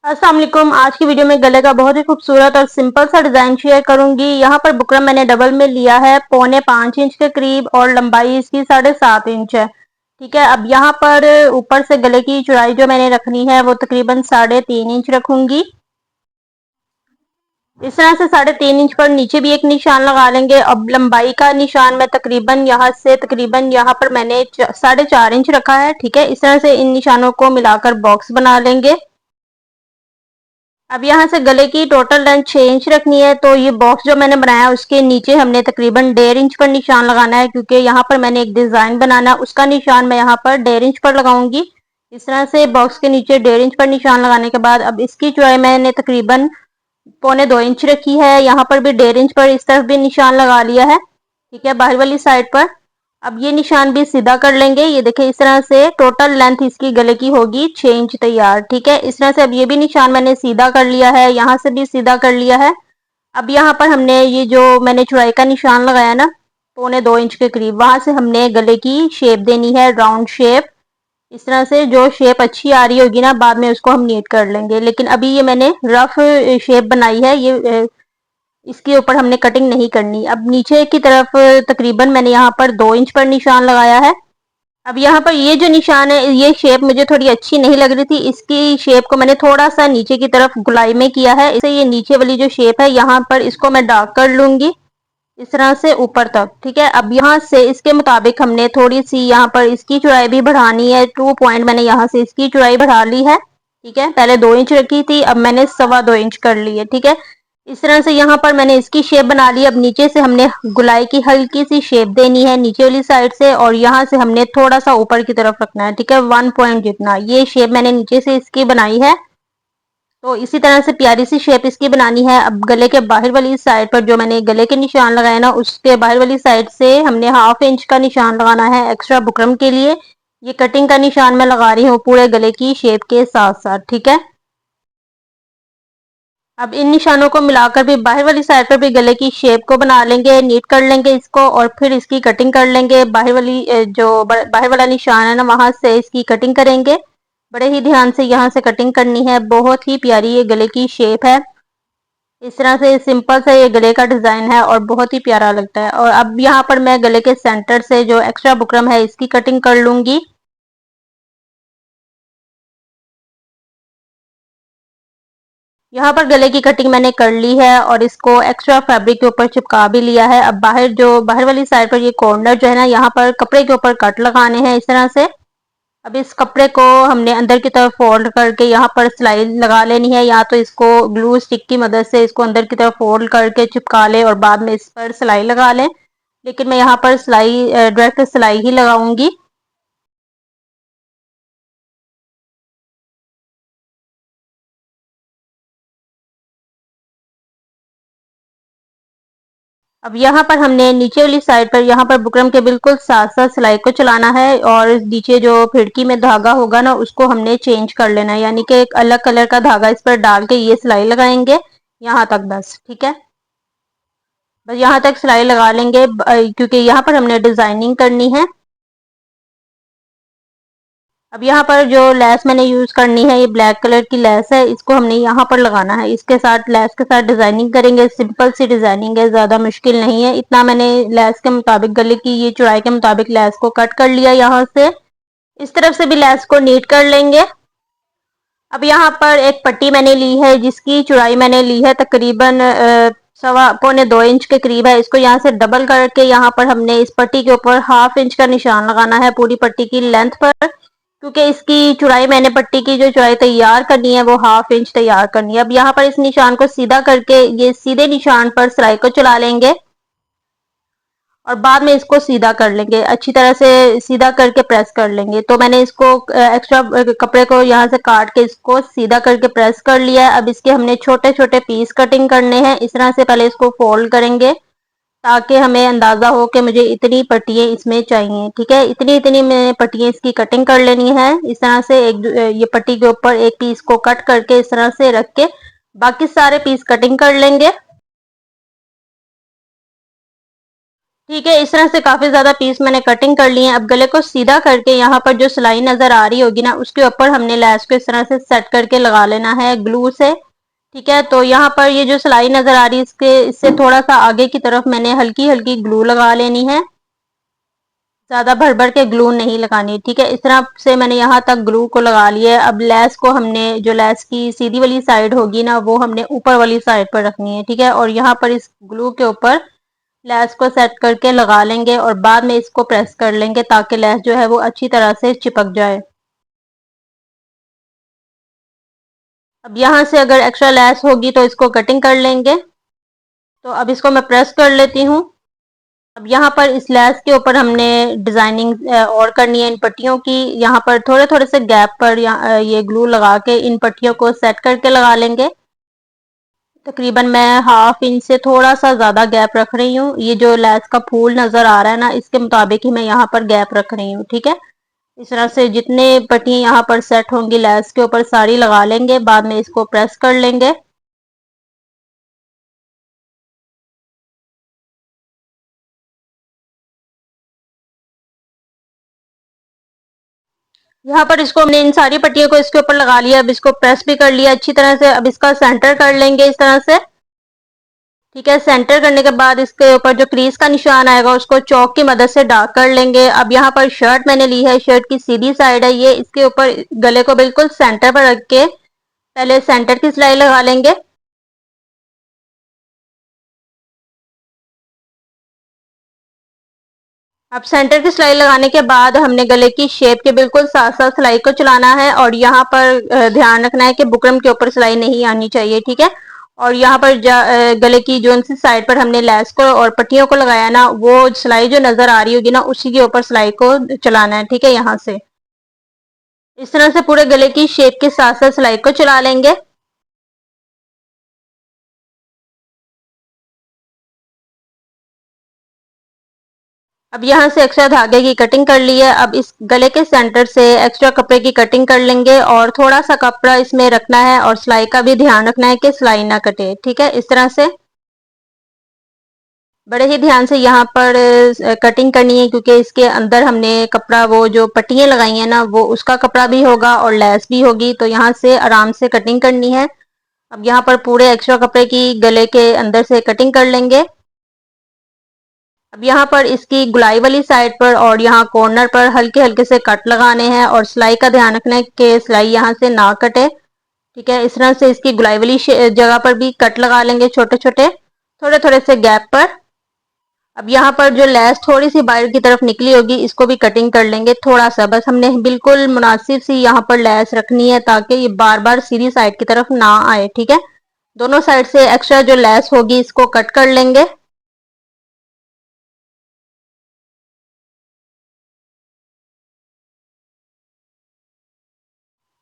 अस्सलाम वालेकुम। आज की वीडियो में गले का बहुत ही खूबसूरत और सिंपल सा डिज़ाइन शेयर करूंगी। यहाँ पर बुकरम मैंने डबल में लिया है 4.25 इंच के करीब और लंबाई इसकी 7.5 इंच है। ठीक है, अब यहाँ पर ऊपर से गले की चौड़ाई जो मैंने रखनी है वो तकरीबन 3.5 इंच रखूंगी। इस तरह से 3.5 इंच पर नीचे भी एक निशान लगा लेंगे। अब लंबाई का निशान मैं तकरीबन यहाँ से तकरीबन यहाँ पर मैंने 4.5 इंच रखा है। ठीक है, इस तरह से इन निशानों को मिलाकर बॉक्स बना लेंगे। अब यहाँ से गले की टोटल लेंथ 6 इंच रखनी है, तो ये बॉक्स जो मैंने बनाया उसके नीचे हमने तकरीबन 1.5 इंच पर निशान लगाना है, क्योंकि यहाँ पर मैंने एक डिज़ाइन बनाना है, उसका निशान मैं यहाँ पर 1.5 इंच पर लगाऊंगी। इस तरह से बॉक्स के नीचे 1.5 इंच पर निशान लगाने के बाद अब इसकी चौड़ाई मैंने तकरीबन 1.25 इंच रखी है। यहाँ पर भी 1.5 इंच पर इस तरफ भी निशान लगा लिया है। ठीक है, बाहर वाली साइड पर अब ये निशान भी सीधा कर लेंगे। ये देखिए, इस तरह से टोटल लेंथ इसकी गले की होगी 6 इंच तैयार। ठीक है, इस तरह से अब ये भी निशान मैंने सीधा कर लिया है, यहाँ से भी सीधा कर लिया है। अब यहाँ पर हमने ये जो मैंने चौड़ाई का निशान लगाया ना 1.25 इंच के करीब, वहां से हमने गले की शेप देनी है, राउंड शेप। इस तरह से जो शेप अच्छी आ रही होगी ना, बाद में उसको हम नीट कर लेंगे। लेकिन अभी ये मैंने रफ शेप बनाई है, ये इसके ऊपर हमने कटिंग नहीं करनी। अब नीचे की तरफ तकरीबन मैंने यहाँ पर 2 इंच पर निशान लगाया है। अब यहाँ पर ये जो निशान है, ये शेप मुझे थोड़ी अच्छी नहीं लग रही थी, इसकी शेप को मैंने थोड़ा सा नीचे की तरफ गुलाई में किया है। इसे ये नीचे वाली जो शेप है यहाँ पर इसको मैं डार्क कर लूंगी इस तरह से ऊपर तक। ठीक है, अब यहाँ से इसके मुताबिक हमने थोड़ी सी यहाँ पर इसकी चौड़ाई भी बढ़ानी है। 2 पॉइंट मैंने यहाँ से इसकी चौड़ाई बढ़ा ली है। ठीक है, पहले 2 इंच रखी थी, अब मैंने 2.25 इंच कर ली है। ठीक है, इस तरह से यहाँ पर मैंने इसकी शेप बना ली। अब नीचे से हमने गुलाई की हल्की सी शेप देनी है नीचे वाली साइड से, और यहाँ से हमने थोड़ा सा ऊपर की तरफ रखना है। ठीक है, 1 पॉइंट जितना ये शेप मैंने नीचे से इसकी बनाई है। तो इसी तरह से प्यारी सी शेप इसकी बनानी है। अब गले के बाहर वाली साइड पर जो मैंने गले के निशान लगाए ना, उसके बाहर वाली साइड से हमने 1/2 इंच का निशान लगाना है एक्स्ट्रा बुकरम के लिए। ये कटिंग का निशान मैं लगा रही हूँ पूरे गले की शेप के साथ साथ। ठीक है, अब इन निशानों को मिलाकर भी बाहर वाली साइड पर भी गले की शेप को बना लेंगे, नीट कर लेंगे इसको, और फिर इसकी कटिंग कर लेंगे। बाहर वाली जो बाहर वाला निशान है ना, वहां से इसकी कटिंग करेंगे। बड़े ही ध्यान से यहाँ से कटिंग करनी है। बहुत ही प्यारी ये गले की शेप है। इस तरह से सिंपल सा ये गले का डिजाइन है और बहुत ही प्यारा लगता है। और अब यहाँ पर मैं गले के सेंटर से जो एक्स्ट्रा बुकरम है इसकी कटिंग कर लूंगी। यहाँ पर गले की कटिंग मैंने कर ली है और इसको एक्स्ट्रा फैब्रिक के ऊपर चिपका भी लिया है। अब बाहर वाली साइड पर ये कॉर्नर जो है ना, यहाँ पर कपड़े के ऊपर कट लगाने हैं इस तरह से। अब इस कपड़े को हमने अंदर की तरफ फोल्ड करके यहाँ पर सिलाई लगा लेनी है, या तो इसको ग्लू स्टिक की मदद से इसको अंदर की तरफ फोल्ड करके चिपका ले और बाद में इस पर सिलाई लगा लें। लेकिन मैं यहाँ पर सिलाई डायरेक्ट सिलाई ही लगाऊंगी। अब यहाँ पर हमने नीचे वाली साइड पर यहाँ पर बुकरम के बिल्कुल साथ साथ सिलाई को चलाना है, और नीचे जो फिरकी में धागा होगा ना उसको हमने चेंज कर लेना है, यानी कि एक अलग कलर का धागा इस पर डाल के ये सिलाई लगाएंगे यहाँ तक बस। ठीक है, बस यहाँ तक सिलाई लगा लेंगे, क्योंकि यहाँ पर हमने डिजाइनिंग करनी है। अब यहाँ पर जो लेस मैंने यूज करनी है, ये ब्लैक कलर की लेस है, इसको हमने यहाँ पर लगाना है। इसके साथ लेस के साथ डिजाइनिंग करेंगे। सिंपल सी डिजाइनिंग है, ज्यादा मुश्किल नहीं है। इतना मैंने लेस के मुताबिक गले की ये चौड़ाई के मुताबिक लेस को कट कर लिया। यहाँ से इस तरफ से भी लेस को नीट कर लेंगे। अब यहाँ पर एक पट्टी मैंने ली है जिसकी चौड़ाई मैंने ली है तकरीबन 1.25 इंच के करीब है। इसको यहाँ से डबल करके यहाँ पर हमने इस पट्टी के ऊपर 1/2 इंच का निशान लगाना है पूरी पट्टी की लेंथ पर, क्योंकि इसकी चौड़ाई मैंने पट्टी की जो चौड़ाई तैयार करनी है वो 1/2 इंच तैयार करनी है। अब यहाँ पर इस निशान को सीधा करके ये सीधे निशान पर सिलाई को चला लेंगे और बाद में इसको सीधा कर लेंगे, अच्छी तरह से सीधा करके प्रेस कर लेंगे। तो मैंने इसको एक्स्ट्रा कपड़े को यहाँ से काट के इसको सीधा करके प्रेस कर लिया है। अब इसके हमने छोटे छोटे पीस कटिंग करने हैं। इस तरह से पहले इसको फोल्ड करेंगे ताकि हमें अंदाजा हो कि मुझे इतनी पट्टियाँ इसमें चाहिए। ठीक है, इतनी इतनी मैंने पट्टियाँ इसकी कटिंग कर लेनी है। इस तरह से एक ये पट्टी के ऊपर एक पीस को कट करके इस तरह से रख के बाकी सारे पीस कटिंग कर लेंगे। ठीक है, इस तरह से काफ़ी ज़्यादा पीस मैंने कटिंग कर लिए हैं। अब गले को सीधा करके यहाँ पर जो सिलाई नज़र आ रही होगी ना, उसके ऊपर हमने लैस को इस तरह से सेट करके लगा लेना है ग्लू से। ठीक है, तो यहाँ पर ये जो सिलाई नज़र आ रही है, इससे थोड़ा-सा आगे की तरफ मैंने हल्की-हल्की ग्लू लगा लेनी है। ज़्यादा भर-भर के ग्लू नहीं लगानी, ठीक है। इस तरह से मैंने यहाँ तक ग्लू को लगा लिया है। अब लैस को हमने जो लैस की सीधी वाली साइड होगी ना, वो हमने ऊपर वाली साइड पर रखनी है, ठीक है। और यहाँ पर इस ग्लू के ऊपर लैस को सेट करके लगा लेंगे और बाद में इसको प्रेस कर लेंगे ताकि लैस जो है वो अच्छी तरह से चिपक जाए। अब यहाँ से अगर एक्स्ट्रा लैस होगी तो इसको कटिंग कर लेंगे। तो अब इसको मैं प्रेस कर लेती हूँ। अब यहाँ पर इस लैस के ऊपर हमने डिज़ाइनिंग और करनी है इन पट्टियों की। यहाँ पर थोड़े-थोड़े से गैप पर ये ग्लू लगा के इन पट्टियों को सेट करके लगा लेंगे। तकरीबन मैं हाफ इंच से थोड़ा सा ज़्यादा गैप रख रही हूँ। ये जो लैस का फूल नज़र आ रहा है ना, इसके मुताबिक ही मैं यहाँ पर गैप रख रही हूँ, ठीक है। इस तरह से जितने पट्टियाँ यहाँ पर सेट होंगी लैस के ऊपर सारी लगा लेंगे, बाद में इसको प्रेस कर लेंगे। यहाँ पर इसको हमने इन सारी पट्टियों को इसके ऊपर लगा लिया। अब इसको प्रेस भी कर लिया अच्छी तरह से। अब इसका सेंटर कर लेंगे इस तरह से, ठीक है। सेंटर करने के बाद इसके ऊपर जो क्रीज का निशान आएगा उसको चौक की मदद से डार्क कर लेंगे। अब यहाँ पर शर्ट मैंने ली है, शर्ट की सीधी साइड है ये, इसके ऊपर गले को बिल्कुल सेंटर पर रख के पहले सेंटर की सिलाई लगा लेंगे। अब सेंटर की सिलाई लगाने के बाद हमने गले की शेप के बिल्कुल साथ साथ सिलाई को चलाना है और यहाँ पर ध्यान रखना है कि बुकरम के ऊपर सिलाई नहीं आनी चाहिए, ठीक है। और यहाँ पर गले की जो सी साइड पर हमने लैस को और पट्टियों को लगाया ना, वो सिलाई जो नजर आ रही होगी ना, उसी के ऊपर सिलाई को चलाना है, ठीक है। यहाँ से इस तरह से पूरे गले की शेप के साथ साथ सिलाई को चला लेंगे। अब यहाँ से एक्स्ट्रा धागे की कटिंग कर ली है। अब इस गले के सेंटर से एक्स्ट्रा कपड़े की कटिंग कर लेंगे और थोड़ा सा कपड़ा इसमें रखना है और सिलाई का भी ध्यान रखना है कि सिलाई ना कटे, ठीक है। इस तरह से बड़े ही ध्यान से यहाँ पर कटिंग करनी है क्योंकि इसके अंदर हमने कपड़ा वो जो पट्टियाँ लगाई हैं ना, वो उसका कपड़ा भी होगा और लैस भी होगी, तो यहाँ से आराम से कटिंग करनी है। अब यहाँ पर पूरे एक्स्ट्रा कपड़े की गले के अंदर से कटिंग कर लेंगे। अब यहाँ पर इसकी गुलाई वाली साइड पर और यहाँ कॉर्नर पर हल्के हल्के से कट लगाने हैं और सिलाई का ध्यान रखना है कि सिलाई यहाँ से ना कटे, ठीक है। इस तरह से इसकी गुलाई वाली जगह पर भी कट लगा लेंगे छोटे छोटे थोड़े थोड़े से गैप पर। अब यहाँ पर जो लेस थोड़ी सी बाहर की तरफ निकली होगी इसको भी कटिंग कर लेंगे थोड़ा सा, बस हमने बिल्कुल मुनासिब सी यहाँ पर लेस रखनी है ताकि ये बार बार सीधी साइड की तरफ ना आए, ठीक है। दोनों साइड से एक्स्ट्रा जो लेस होगी इसको कट कर लेंगे।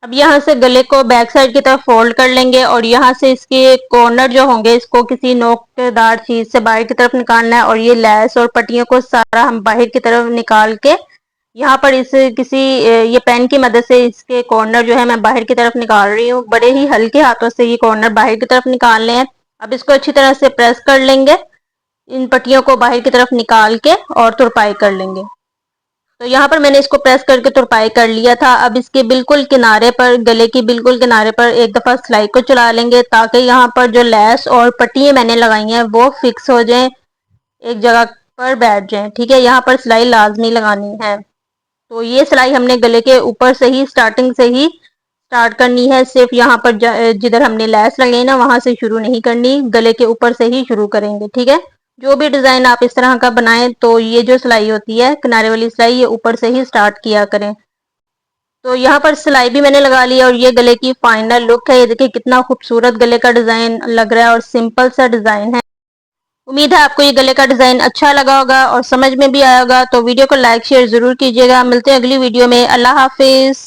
अब यहाँ से गले को बैक साइड की तरफ फोल्ड कर लेंगे और यहाँ से इसके कॉर्नर जो होंगे इसको किसी नोकदार चीज से बाहर की तरफ निकालना है और ये लैस और पट्टियों को सारा हम बाहर की तरफ निकाल के यहाँ पर इस किसी ये पेन की मदद से इसके कॉर्नर जो है मैं बाहर की तरफ निकाल रही हूँ। बड़े ही हल्के हाथों से ये कॉर्नर बाहर की तरफ निकालने हैं। अब इसको अच्छी तरह से प्रेस कर लेंगे, इन पट्टियों को बाहर की तरफ निकाल के और तुरपाई कर लेंगे। तो यहाँ पर मैंने इसको प्रेस करके तुरपाई कर लिया था। अब इसके बिल्कुल किनारे पर, गले की बिल्कुल किनारे पर एक दफ़ा सिलाई को चला लेंगे ताकि यहाँ पर जो लैस और पट्टियाँ मैंने लगाई हैं वो फिक्स हो जाएं, एक जगह पर बैठ जाएं, ठीक है। यहाँ पर सिलाई लाजमी लगानी है। तो ये सिलाई हमने गले के ऊपर से ही स्टार्टिंग से ही स्टार्ट करनी है, सिर्फ यहाँ पर जिधर हमने लैस लगाई ना वहां से शुरू नहीं करनी, गले के ऊपर से ही शुरू करेंगे, ठीक है। जो भी डिजाइन आप इस तरह का बनाएं तो ये जो सिलाई होती है किनारे वाली सिलाई, ये ऊपर से ही स्टार्ट किया करें। तो यहाँ पर सिलाई भी मैंने लगा ली और ये गले की फाइनल लुक है। ये देखिए कितना खूबसूरत गले का डिजाइन लग रहा है और सिंपल सा डिजाइन है। उम्मीद है आपको ये गले का डिजाइन अच्छा लगा होगा और समझ में भी आया होगा। तो वीडियो को लाइक शेयर जरूर कीजिएगा। मिलते हैं अगली वीडियो में। अल्लाह हाफिज।